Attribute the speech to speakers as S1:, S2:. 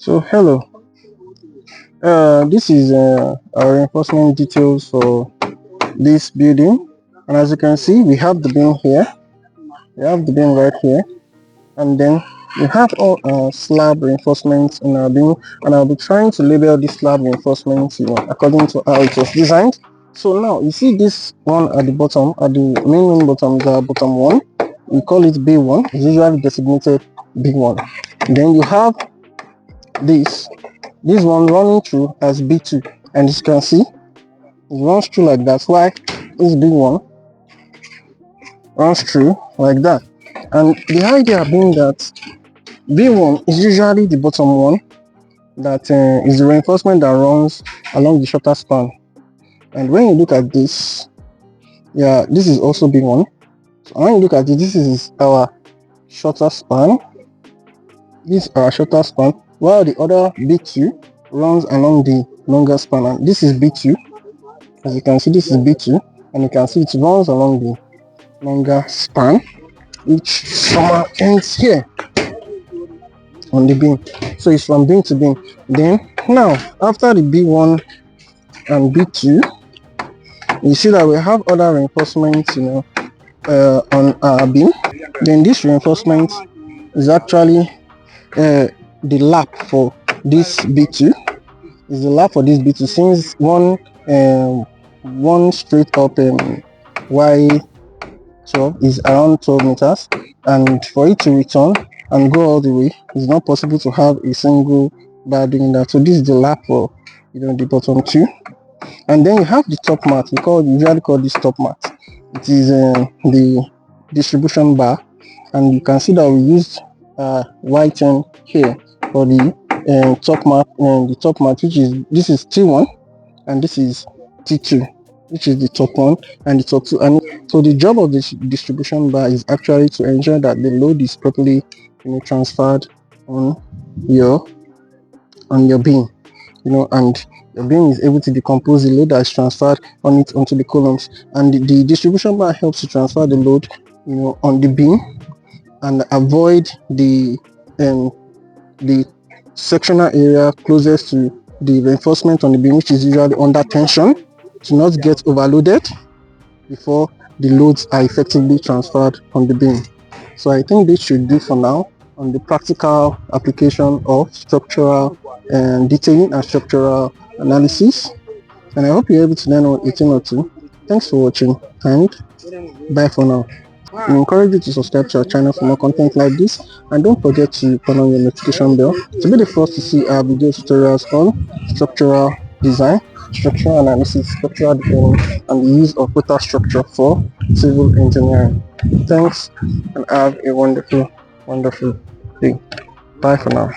S1: So hello, this is our reinforcement details for this building, and as you can see, we have the beam here, we have the beam right here, and then we have all slab reinforcements in our beam, and I'll be trying to label this slab reinforcements, according to how it was designed. So now you see this one at the bottom, at the main bottom is our bottom one. We call it B1. It's usually designated B1. Then you have this one running through as B2, and as you can see, it runs through like that. Why this B1 runs through like that? And the idea being that B1 is usually the bottom one, that is the reinforcement that runs along the shorter span. And when you look at this, yeah, this is also B1. So when you look at it, this is our shorter span. This is our shorter span, while the other B2 runs along the longer span, and this is B2. As you can see, this is B2, and you can see it runs along the longer span, which somehow ends here on the beam. So it's from beam to beam. Then now, after the B1 and B2, you see that we have other reinforcements, on our beam. Then this reinforcement is actually the lap for this B2. Is the lap for this B2, since one straight up Y12 is around 12 meters, and for it to return and go all the way, it's not possible to have a single bar doing that. So this is the lap for the bottom two. And then you have the top mat. We usually call this top mat. It is the distribution bar, and you can see that we used Y10 here for the top mat, this is T1, and this is T2, which is the top one and the top two. And so the job of this distribution bar is actually to ensure that the load is properly transferred on your beam, and the beam is able to decompose the load that is transferred on it onto the columns. And the distribution bar helps to transfer the load on the beam and avoid the sectional area closest to the reinforcement on the beam, which is usually under tension, to not get overloaded before the loads are effectively transferred on the beam. So I think this should do for now on the practical application of structural detailing and structural analysis, and I hope you're able to learn a thing or two. Thanks for watching, and bye for now. I encourage you to subscribe to our channel for more content like this, and don't forget to turn on your notification bell to be the first to see our video tutorials on structural design, structural analysis, structural detailing, and the use of Protastructure for civil engineering. Thanks, and have a wonderful day. Bye for now.